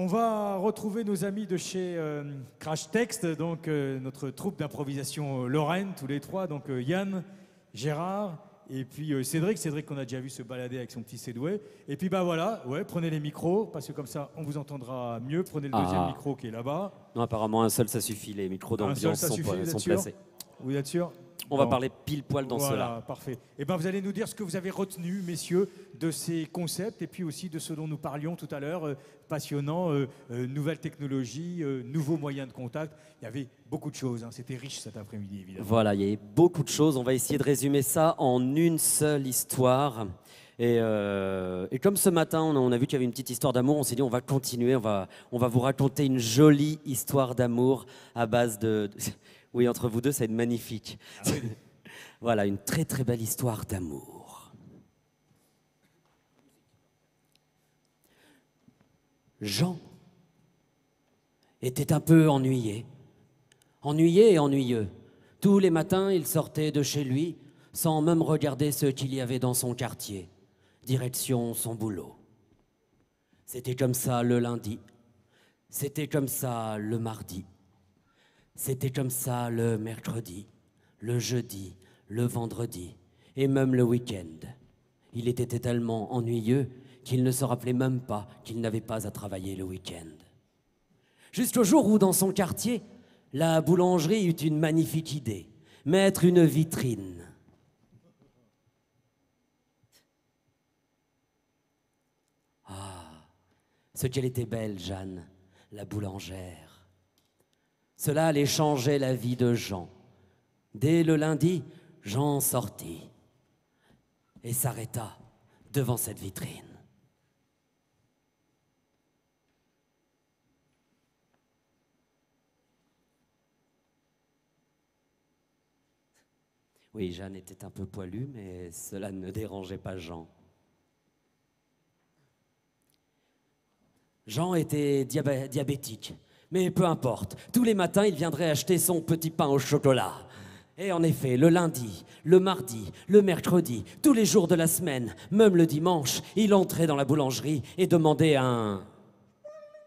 On va retrouver nos amis de chez Crash Text, donc notre troupe d'improvisation lorraine, tous les trois, donc Yann, Gérard et puis Cédric qu'on a déjà vu se balader avec son petit sédoué. Et puis bah voilà, ouais, prenez les micros, parce que comme ça on vous entendra mieux. Prenez le deuxième micro qui est là-bas. Non, apparemment un seul ça suffit, les micros d'ambiance sont placés. Vous êtes sûr? On va parler pile poil dans cela. Voilà, parfait. Et ben vous allez nous dire ce que vous avez retenu, messieurs, de ces concepts et puis aussi de ce dont nous parlions tout à l'heure, passionnant, nouvelles technologies, nouveaux moyens de contact. Il y avait beaucoup de choses, hein. C'était riche cet après-midi, évidemment. Voilà, il y a beaucoup de choses. On va essayer de résumer ça en une seule histoire. Et comme ce matin, on a vu qu'il y avait une petite histoire d'amour, on s'est dit on va continuer, on va vous raconter une jolie histoire d'amour à base de... Oui, entre vous deux, ça va être magnifique. Ah oui. Voilà, une très très belle histoire d'amour. Jean était un peu ennuyé. Ennuyé et ennuyeux. Tous les matins, il sortait de chez lui sans même regarder ce qu'il y avait dans son quartier. Direction son boulot. C'était comme ça le lundi. C'était comme ça le mardi. C'était comme ça le mercredi, le jeudi, le vendredi et même le week-end. Il était tellement ennuyeux qu'il ne se rappelait même pas qu'il n'avait pas à travailler le week-end. Jusqu'au jour où, dans son quartier, la boulangerie eut une magnifique idée, mettre une vitrine. Ah, ce qu'elle était belle, Jeanne, la boulangère. Cela allait changer la vie de Jean. Dès le lundi, Jean sortit et s'arrêta devant cette vitrine. Oui, Jeanne était un peu poilue, mais cela ne dérangeait pas Jean. Jean était diabétique. Mais peu importe, tous les matins, il viendrait acheter son petit pain au chocolat. Et en effet, le lundi, le mardi, le mercredi, tous les jours de la semaine, même le dimanche, il entrait dans la boulangerie et demandait un...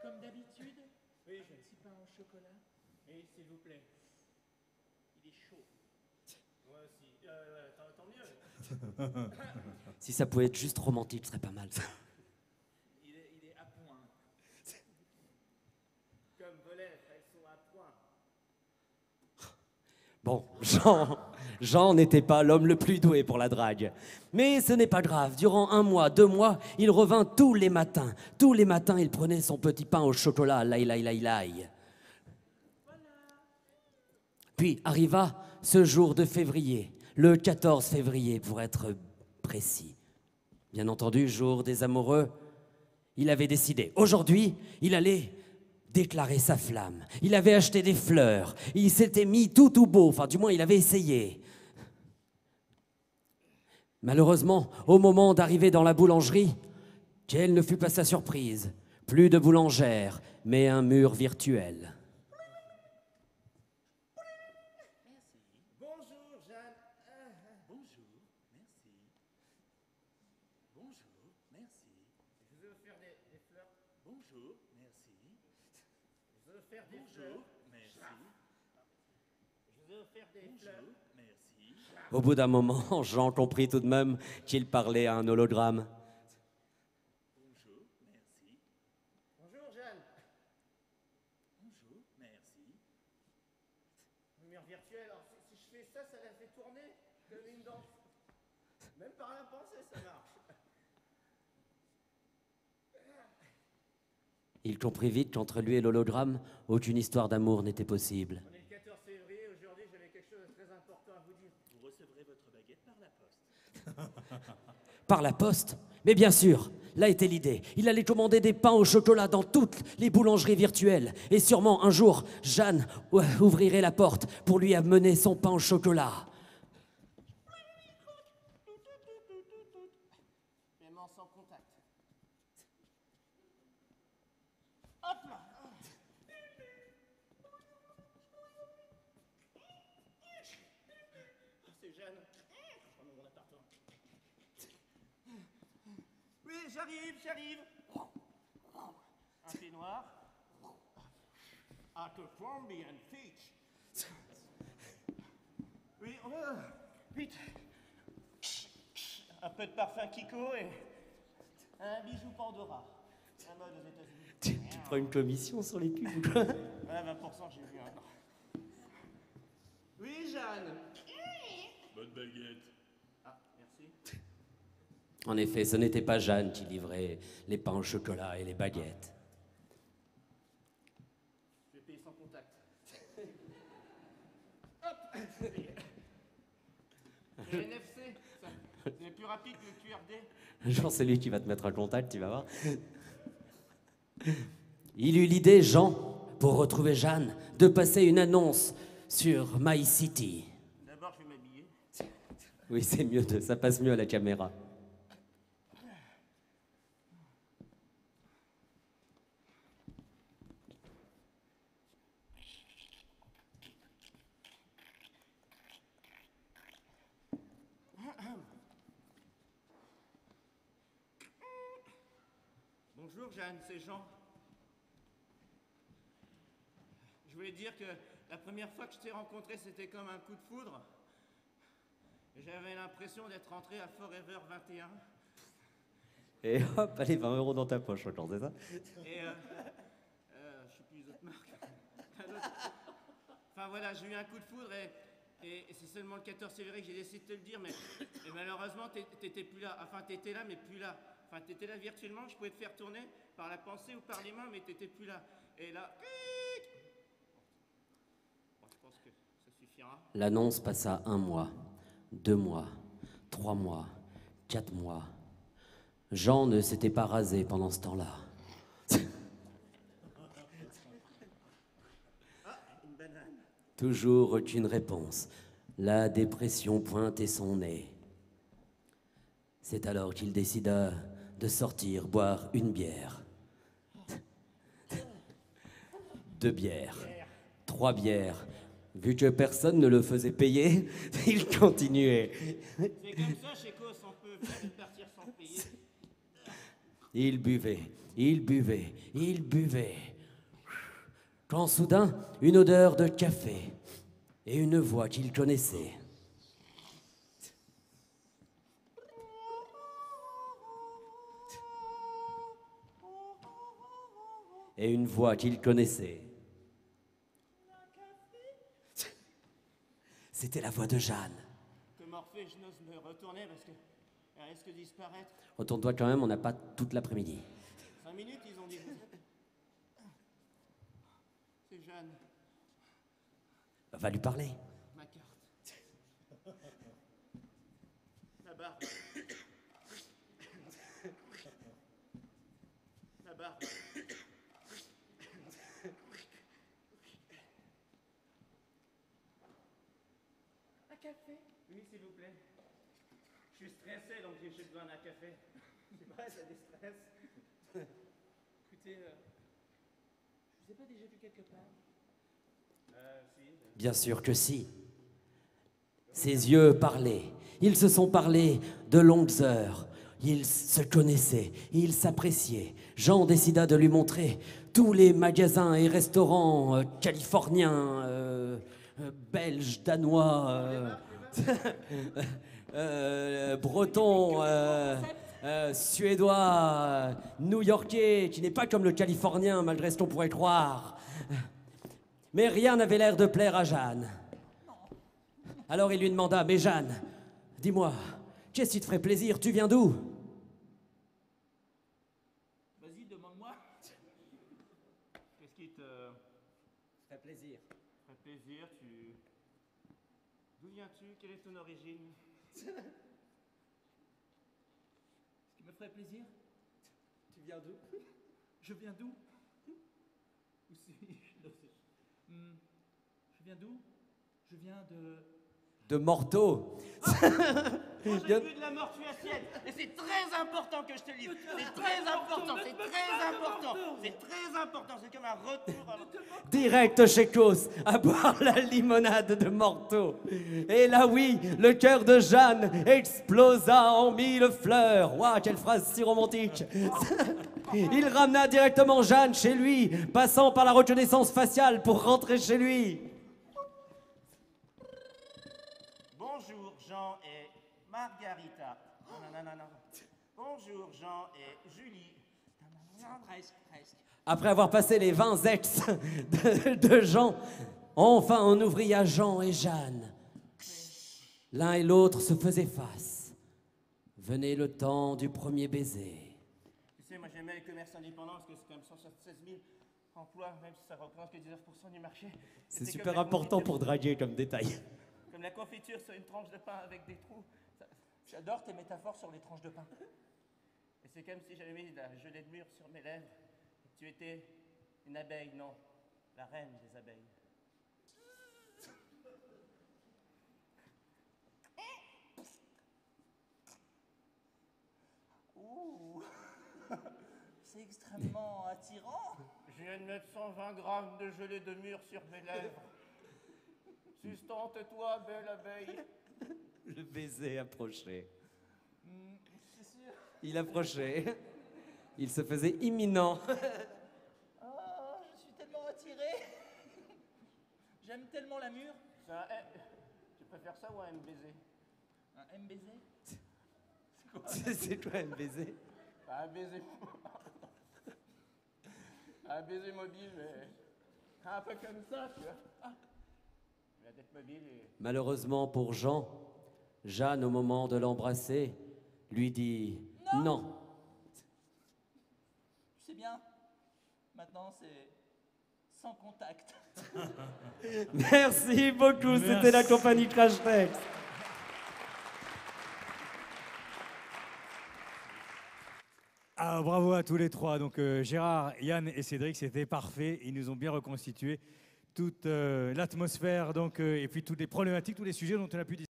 Comme d'habitude? Oui, j'ai un petit pain au chocolat. Et s'il vous plaît. Il est chaud. Moi aussi. Tant mieux. Si ça pouvait être juste romantique, ce serait pas mal. Il est à point. Comme vos lèvres, elles sont à point. Bon, Jean n'était pas l'homme le plus doué pour la drague. Mais ce n'est pas grave. Durant 1 mois, 2 mois, il revint tous les matins. Tous les matins, il prenait son petit pain au chocolat. Laï. Puis arriva ce jour de février, le 14 février pour être précis. Bien entendu, jour des amoureux, il avait décidé. Aujourd'hui, il allait déclarer sa flamme. Il avait acheté des fleurs. Il s'était mis tout beau. Enfin, du moins, il avait essayé. Malheureusement, au moment d'arriver dans la boulangerie, quelle ne fut pas sa surprise? Plus de boulangère, mais un mur virtuel. Bonjour, Jeanne. Bonjour, merci. Bonjour, merci. Je veux faire des fleurs. Bonjour, merci. Je veux faire des fleurs. Merci. Je veux faire des fleurs. Merci. Au bout d'un moment, Jean comprit tout de même qu'il parlait à un hologramme. Bonjour, merci. Bonjour, Jeanne. Bonjour, merci. Lumière virtuelle, alors si je fais ça, ça la fait tourner comme une danse. Même par la pensée, ça marche. Il comprit vite qu'entre lui et l'hologramme, aucune histoire d'amour n'était possible. On est le 14 février, aujourd'hui j'avais quelque chose de très important à vous dire. Vous recevrez votre baguette par la poste. Par la poste? Mais bien sûr, là était l'idée. Il allait commander des pains au chocolat dans toutes les boulangeries virtuelles. Et sûrement, un jour, Jeanne ouvrirait la porte pour lui amener son pain au chocolat. Paiement sans contact. Hop là. C'est Jeanne. Oh non, mon appartement. Oui, j'arrive. Un film. marché noir. At the Colombian Beach. Oui, vite. Un peu de parfum Kiko et un bijou Pandora. La mode aux États-Unis. Tu prends une commission sur les pubs ou quoi? Ouais, 20% j'ai vu un. Oui, Jeanne. Bonne baguette. Ah, merci. En effet, ce n'était pas Jeanne qui livrait les pains au chocolat et les baguettes. Je vais payer sans contact. Hop. Le NFC, c'est plus rapide que le QRD. Genre, c'est lui qui va te mettre en contact, tu vas voir. Il eut l'idée, Jean, pour retrouver Jeanne, de passer une annonce sur My City. D'abord, je vais m'habiller. Oui, c'est mieux, ça passe mieux à la caméra. Bonjour Jeanne, c'est Jean. Je voulais dire que la première fois que je t'ai rencontré, c'était comme un coup de foudre. J'avais l'impression d'être rentré à Forever 21. Et hop, allez, 20 € dans ta poche, encore, c'est ça? Et je sais plus les autres marques. Enfin voilà, j'ai eu un coup de foudre et c'est seulement le 14 février que j'ai décidé de te le dire, mais malheureusement, t'étais plus là. Enfin, t'étais là, mais plus là. Enfin, t'étais là virtuellement, je pouvais te faire tourner par la pensée ou par les mains, mais t'étais plus là. Et là... Bon, je pense que ça suffira. L'annonce passa 1 mois, 2 mois, 3 mois, 4 mois. Jean ne s'était pas rasé pendant ce temps-là. Une banane. Toujours aucune réponse. La dépression pointait son nez. C'est alors qu'il décida de sortir boire une bière. 2 bières. 3 bières. Vu que personne ne le faisait payer, il continuait. C'est comme ça, chez Cos, on peut partir sans payer. Il buvait, il buvait, il buvait. Quand soudain, une odeur de café et une voix qu'il connaissait. Et une voix qu'il connaissait. C'était la voix de Jeanne. Que Morphée, je n'ose me retourner parce qu'elle risque de disparaître. Retourne-toi quand même, on n'a pas toute l'après-midi. 5 minutes, ils ont dit. C'est Jeanne, Va lui parler. ma carte. La barbe. La barbe. Un café? Oui, s'il vous plaît. Je suis stressé, donc j'ai besoin d'un café. C'est vrai, ça déstresse. Écoutez, je vous ai pas déjà vu quelque part? Si. Bien sûr que si. Ses yeux parlaient. Ils se sont parlé de longues heures. Ils se connaissaient, ils s'appréciaient. Jean décida de lui montrer tous les magasins et restaurants californiens, belges, danois, bretons, suédois, new-yorkais, qui n'est pas comme le californien, malgré ce qu'on pourrait croire. Mais rien n'avait l'air de plaire à Jeanne. Alors il lui demanda, « Mais Jeanne, dis-moi, qu'est-ce qui te ferait plaisir? Tu viens d'où ?» Vas-y, demande-moi. Qu'est-ce qui te Ferait plaisir. ferait plaisir? D'où viens-tu? Quelle est ton origine? Ce qui me ferait plaisir? Tu viens d'où? Je viens d'où? Où suis-je? Je viens d'où? Je viens de de morteau. Moi, j'ai vu de la mortue assiette. Et c'est très important que je te le dise. C'est très important, c'est très important. C'est très important. C'est comme un retour à... Direct chez Cos, à boire la limonade de morteau. Et là, oui, le cœur de Jeanne explosa en mille fleurs. Waouh, quelle phrase si romantique. Il ramena directement Jeanne chez lui, passant par la reconnaissance faciale pour rentrer chez lui. Bonjour, Jean et Margarita. Non. Bonjour, Jean et Julie. Presque. Après avoir passé les 20 ex de Jean, enfin on ouvrit à Jean et Jeanne. L'un et l'autre se faisaient face. Venait le temps du premier baiser. Tu sais, moi j'aimais les commerces indépendants parce que c'est quand même 176 000 emplois, même si ça représente que 19% du marché. C'est C'était super comme la important confiture- pour draguer comme détail. Comme la confiture sur une tranche de pain avec des trous. J'adore tes métaphores sur les tranches de pain. Et c'est comme si j'avais mis de la gelée de mûre sur mes lèvres. Et tu étais une abeille, non, la reine des abeilles. Ouh, c'est extrêmement attirant. Je viens de mettre 120 grammes de gelée de mûre sur mes lèvres. Sustente-toi, belle abeille. Le baiser approchait. C'est sûr. Il approchait. Il se faisait imminent. Oh, je suis tellement attiré. J'aime tellement la mûre. Tu préfères ça ou un M-baiser? Un M-baiser? C'est quoi? C'est toi un baiser? Un baiser. Un baiser mobile, mais un peu comme ça, tu vois. Ah. La tête mobile et... Malheureusement pour Jean, Jeanne, au moment de l'embrasser, lui dit non. Tu sais bien, maintenant c'est sans contact. Merci beaucoup, c'était la compagnie Crash Text. Ah, bravo à tous les trois. Donc Gérard, Yann et Cédric, c'était parfait. Ils nous ont bien reconstitué toute l'atmosphère et puis toutes les problématiques, tous les sujets dont on a pu discuter.